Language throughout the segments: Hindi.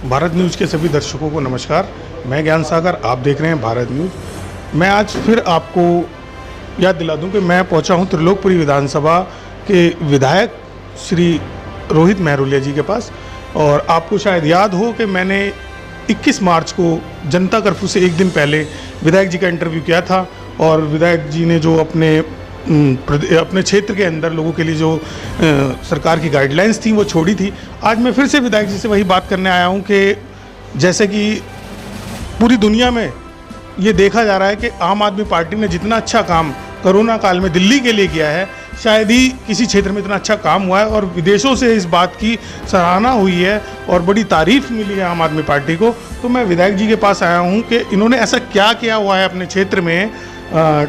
भारत न्यूज़ के सभी दर्शकों को नमस्कार। मैं ज्ञान सागर, आप देख रहे हैं भारत न्यूज़। मैं आज फिर आपको याद दिला दूं कि मैं पहुंचा हूं त्रिलोकपुरी विधानसभा के विधायक श्री रोहित मेहरोलिया जी के पास। और आपको शायद याद हो कि मैंने 21 मार्च को जनता कर्फ्यू से एक दिन पहले विधायक जी का इंटरव्यू किया था और विधायक जी ने जो अपने क्षेत्र के अंदर लोगों के लिए जो सरकार की गाइडलाइंस थी वो छोड़ी थी। आज मैं फिर से विधायक जी से वही बात करने आया हूँ कि जैसे कि पूरी दुनिया में ये देखा जा रहा है कि आम आदमी पार्टी ने जितना अच्छा काम कोरोना काल में दिल्ली के लिए किया है, शायद ही किसी क्षेत्र में इतना अच्छा काम हुआ है। और विदेशों से इस बात की सराहना हुई है और बड़ी तारीफ मिली है आम आदमी पार्टी को। तो मैं विधायक जी के पास आया हूँ कि इन्होंने ऐसा क्या किया हुआ है अपने क्षेत्र में,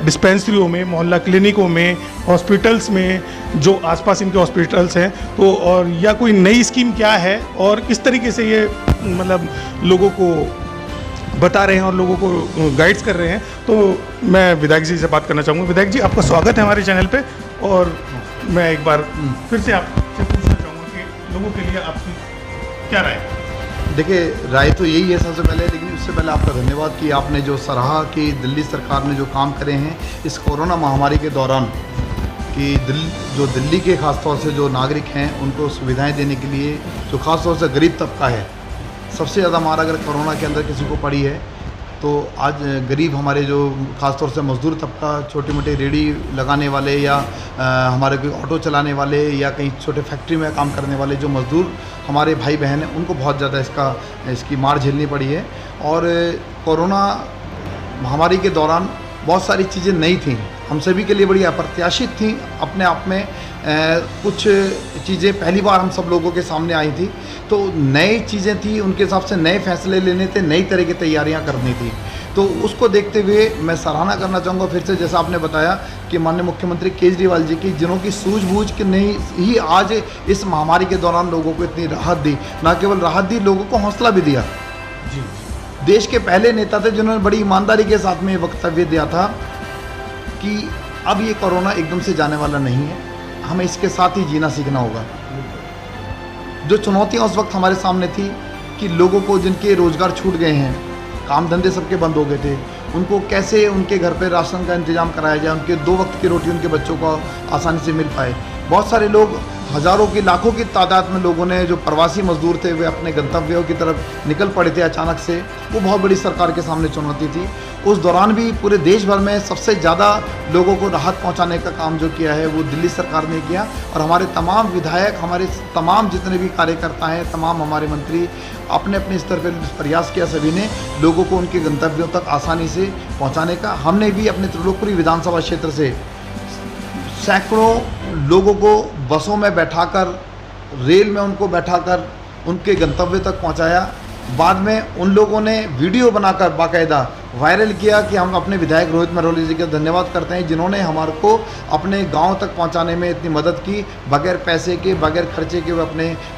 डिस्पेंसरियों में, मोहल्ला क्लिनिकों में, हॉस्पिटल्स में, जो आसपास इनके हॉस्पिटल्स हैं, तो और या कोई नई स्कीम क्या है और किस तरीके से ये मतलब लोगों को बता रहे हैं और लोगों को गाइड्स कर रहे हैं। तो मैं विधायक जी से बात करना चाहूँगा। विधायक जी, आपका स्वागत है हमारे चैनल पे। और मैं एक बार फिर से आपसे पूछना चाहूँगा कि लोगों के लिए आपकी क्या राय है? देखिए, राय तो यही है सबसे पहले, लेकिन उससे पहले आपका धन्यवाद कि आपने जो सराहा कि दिल्ली सरकार ने जो काम करे हैं इस कोरोना महामारी के दौरान, कि जो दिल्ली के ख़ासतौर से जो नागरिक हैं उनको सुविधाएं देने के लिए, जो ख़ासतौर से गरीब तबका है, सबसे ज़्यादा मार अगर कोरोना के अंदर किसी को पड़ी है तो आज गरीब हमारे जो ख़ासतौर से मज़दूर तबका, छोटी मोटी रेडी लगाने वाले या हमारे कोई ऑटो चलाने वाले या कहीं छोटे फैक्ट्री में काम करने वाले जो मज़दूर हमारे भाई बहन हैं, उनको बहुत ज़्यादा इसकी मार झेलनी पड़ी है। और कोरोना महामारी के दौरान बहुत सारी चीज़ें नई थीं, हम सभी के लिए बड़ी अप्रत्याशित थीं अपने आप में। कुछ चीज़ें पहली बार हम सब लोगों के सामने आई थी, तो नई चीज़ें थी, उनके हिसाब से नए फैसले लेने थे, नई तरह की तैयारियां करनी थी। तो उसको देखते हुए मैं सराहना करना चाहूँगा फिर से, जैसा आपने बताया कि माननीय मुख्यमंत्री केजरीवाल जी की, जिन्होंने सूझबूझ के नहीं ही आज इस महामारी के दौरान लोगों को इतनी राहत दी, ना केवल राहत दी, लोगों को हौसला भी दिया। जी, देश के पहले नेता थे जिन्होंने बड़ी ईमानदारी के साथ में वक्तव्य दिया था कि अब ये कोरोना एकदम से जाने वाला नहीं है, हमें इसके साथ ही जीना सीखना होगा। जो चुनौतियां उस वक्त हमारे सामने थी कि लोगों को जिनके रोज़गार छूट गए हैं, काम धंधे सबके बंद हो गए थे, उनको कैसे उनके घर पे राशन का इंतजाम कराया जाए, उनके 2 वक्त की रोटी उनके बच्चों को आसानी से मिल पाए। बहुत सारे लोग, हज़ारों की लाखों की तादाद में लोगों ने, जो प्रवासी मजदूर थे, वे अपने गंतव्यों की तरफ निकल पड़े थे अचानक से। वो बहुत बड़ी सरकार के सामने चुनौती थी। उस दौरान भी पूरे देश भर में सबसे ज़्यादा लोगों को राहत पहुंचाने का काम जो किया है वो दिल्ली सरकार ने किया। और हमारे तमाम विधायक, हमारे तमाम जितने भी कार्यकर्ता हैं, तमाम हमारे मंत्री, अपने अपने स्तर पर प्रयास किया सभी ने लोगों को उनके गंतव्यों तक आसानी से पहुँचाने का। हमने भी अपने त्रिलोकपुरी विधानसभा क्षेत्र से सैकड़ों लोगों को बसों में बैठाकर, रेल में उनको बैठाकर उनके गंतव्य तक पहुंचाया। बाद में उन लोगों ने वीडियो बनाकर बाकायदा वायरल किया कि हम अपने विधायक रोहित मेहरोलिया जी का धन्यवाद करते हैं, जिन्होंने हमारे को अपने गांव तक पहुंचाने में इतनी मदद की। बगैर पैसे के, बगैर खर्चे के,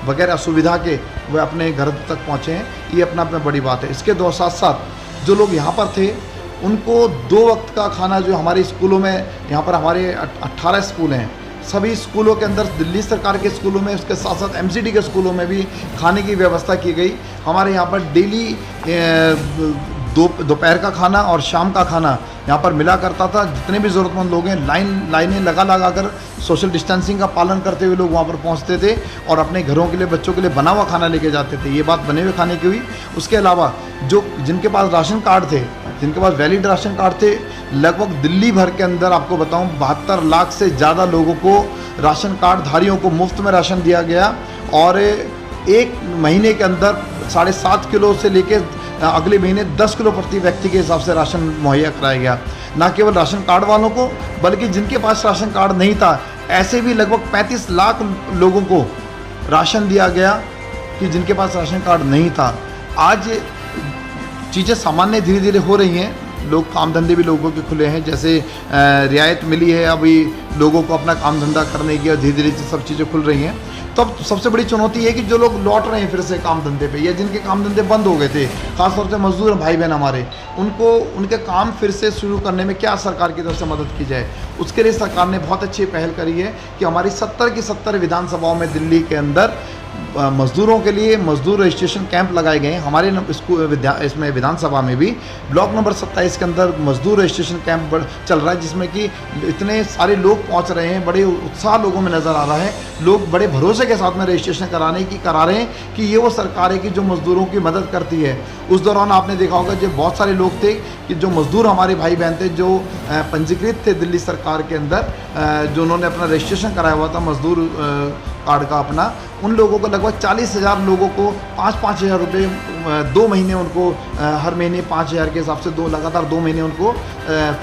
बगैर असुविधा के वे अपने घर तक पहुँचे हैं। ये अपना अपना बड़ी बात है। इसके दो साथ साथ जो लोग यहाँ पर थे उनको 2 वक्त का खाना, जो हमारे स्कूलों में, यहाँ पर हमारे 18 स्कूल हैं, सभी स्कूलों के अंदर, दिल्ली सरकार के स्कूलों में, उसके साथ साथ MCD के स्कूलों में भी खाने की व्यवस्था की गई। हमारे यहाँ पर डेली दोपहर का खाना और शाम का खाना यहाँ पर मिला करता था। जितने भी ज़रूरतमंद लोग हैं, लाइनें लगा कर सोशल डिस्टेंसिंग का पालन करते हुए लोग वहाँ पर पहुँचते थे और अपने घरों के लिए, बच्चों के लिए बना हुआ खाना लेके जाते थे। ये बात बने हुए खाने की हुई। उसके अलावा जिनके पास राशन कार्ड थे, जिनके पास वैलिड राशन कार्ड थे, लगभग दिल्ली भर के अंदर आपको बताऊं 72 लाख से ज़्यादा लोगों को, राशन कार्ड धारियों को मुफ्त में राशन दिया गया। और 1 महीने के अंदर 7.5 किलो से लेकर अगले महीने 10 किलो प्रति व्यक्ति के हिसाब से राशन मुहैया कराया गया। ना केवल राशन कार्ड वालों को, बल्कि जिनके पास राशन कार्ड नहीं था, ऐसे भी लगभग 35 लाख लोगों को राशन दिया गया कि जिनके पास राशन कार्ड नहीं था। आज चीज़ें सामान्य धीरे धीरे हो रही हैं। लोग, काम धंधे भी लोगों के खुले हैं, जैसे रियायत मिली है अभी लोगों को अपना काम धंधा करने की, और धीरे धीरे सब चीज़ें खुल रही हैं। तब सबसे बड़ी चुनौती है कि जो लोग लौट रहे हैं फिर से काम धंधे पे, या जिनके काम धंधे बंद हो गए थे, खासतौर से मजदूर भाई बहन हमारे, उनको उनके काम फिर से शुरू करने में क्या सरकार की तरफ से मदद की जाए। उसके लिए सरकार ने बहुत अच्छी पहल करी है कि हमारी 70 की 70 विधानसभाओं में दिल्ली के अंदर मज़दूरों के लिए मज़दूर रजिस्ट्रेशन कैंप लगाए गए हैं। हमारे इसमें विधानसभा में भी ब्लॉक नंबर 27 के अंदर मज़दूर रजिस्ट्रेशन कैंप चल रहा है, जिसमें कि इतने सारे लोग पहुंच रहे हैं, बड़े उत्साह लोगों में नज़र आ रहा है। लोग बड़े भरोसे के साथ में रजिस्ट्रेशन करा रहे हैं कि ये वो सरकार है कि जो मज़दूरों की मदद करती है। उस दौरान आपने देखा होगा जो बहुत सारे लोग थे कि जो मज़दूर हमारे भाई बहन थे, जो पंजीकृत थे दिल्ली सरकार के अंदर, जो उन्होंने अपना रजिस्ट्रेशन कराया हुआ था मज़दूर कार्ड का अपना, उन लोगों को लगभग 40,000 लोगों को 5-5 हज़ार रुपये 2 महीने उनको हर महीने 5 हज़ार के हिसाब से लगातार 2 महीने उनको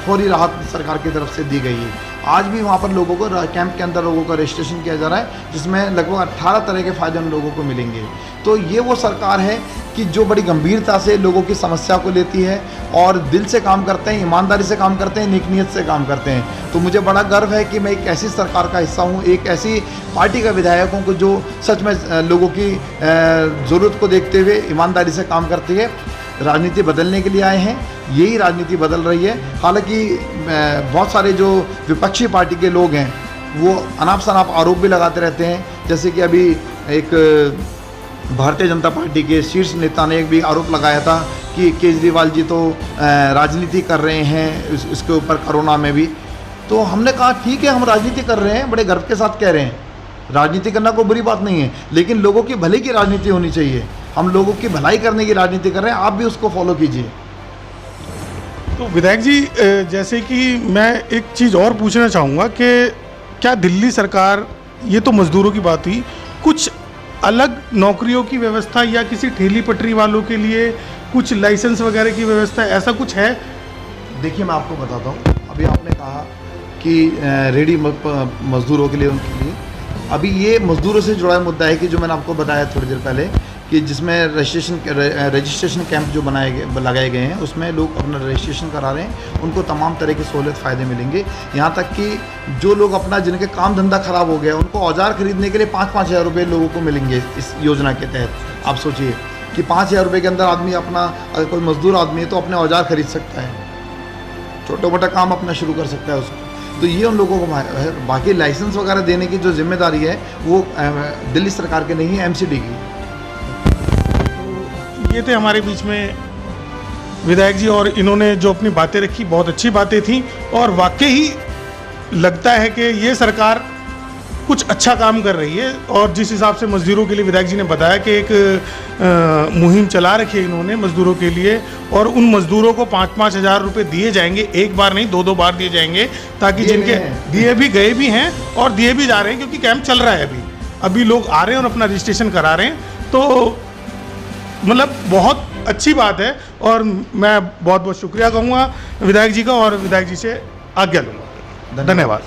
फौरी राहत सरकार की तरफ से दी गई है। आज भी वहाँ पर लोगों को कैंप के अंदर लोगों का रजिस्ट्रेशन किया जा रहा है, जिसमें लगभग 18 तरह के फ़ायदे उन लोगों को मिलेंगे। तो ये वो सरकार है कि जो बड़ी गंभीरता से लोगों की समस्या को लेती है और दिल से काम करते हैं, ईमानदारी से काम करते हैं, नेक नीयत से काम करते हैं। तो मुझे बड़ा गर्व है कि मैं एक ऐसी सरकार का हिस्सा हूँ, एक ऐसी पार्टी का विधायक हूँ जो सच में लोगों की ज़रूरत को देखते हुए ईमानदारी से काम करती है। राजनीति बदलने के लिए आए हैं, यही राजनीति बदल रही है। हालांकि बहुत सारे जो विपक्षी पार्टी के लोग हैं वो अनाप शनाप आरोप भी लगाते रहते हैं, जैसे कि अभी एक भारतीय जनता पार्टी के शीर्ष नेता ने एक भी आरोप लगाया था कि केजरीवाल जी तो राजनीति कर रहे हैं इसके ऊपर कोरोना में भी। तो हमने कहा ठीक है, हम राजनीति कर रहे हैं, बड़े गर्व के साथ कह रहे हैं, राजनीति करना कोई बुरी बात नहीं है, लेकिन लोगों की भलाई की राजनीति होनी चाहिए। हम लोगों की भलाई करने की राजनीति कर रहे हैं, आप भी उसको फॉलो कीजिए। तो विधायक जी, जैसे कि मैं एक चीज़ और पूछना चाहूँगा कि क्या दिल्ली सरकार, ये तो मज़दूरों की बात हुई, कुछ अलग नौकरियों की व्यवस्था या किसी ठेली पटरी वालों के लिए कुछ लाइसेंस वगैरह की व्यवस्था, ऐसा कुछ है? देखिए मैं आपको बताता हूँ, अभी आपने कहा कि रेडी मज़दूरों के लिए, उनके लिए अभी ये मज़दूरों से जुड़ा मुद्दा है कि जो मैंने आपको बताया थोड़ी देर पहले कि जिसमें रजिस्ट्रेशन कैंप जो लगाए गए हैं, उसमें लोग अपना रजिस्ट्रेशन करा रहे हैं, उनको तमाम तरह की सहूलियत फ़ायदे मिलेंगे। यहाँ तक कि जो लोग अपना जिनके काम धंधा ख़राब हो गया, उनको औजार खरीदने के लिए 5-5 हज़ार रुपये लोगों को मिलेंगे इस योजना के तहत। आप सोचिए कि 5 हज़ार रुपये के अंदर आदमी अपना, अगर कोई मज़दूर आदमी है तो अपने औजार खरीद सकता है, छोटा मोटा काम अपना शुरू कर सकता है उसको। तो ये उन लोगों को है। बाकी लाइसेंस वगैरह देने की जो जिम्मेदारी है वो दिल्ली सरकार की नहीं है, MCD की। ये थे हमारे बीच में विधायक जी, और इन्होंने जो अपनी बातें रखी बहुत अच्छी बातें थी, और वाकई ही लगता है कि ये सरकार कुछ अच्छा काम कर रही है। और जिस हिसाब से मज़दूरों के लिए विधायक जी ने बताया कि एक मुहिम चला रखी है इन्होंने मज़दूरों के लिए, और उन मज़दूरों को 5-5 हज़ार रुपये दिए जाएंगे, एक बार नहीं 2-2 बार दिए जाएंगे, ताकि जिनके दिए भी गए भी हैं और दिए भी जा रहे हैं, क्योंकि कैंप चल रहा है अभी लोग आ रहे हैं और अपना रजिस्ट्रेशन करा रहे हैं। तो मतलब बहुत अच्छी बात है, और मैं बहुत बहुत शुक्रिया कहूँगा विधायक जी का, और विधायक जी से आज्ञा लूँगा। धन्यवाद।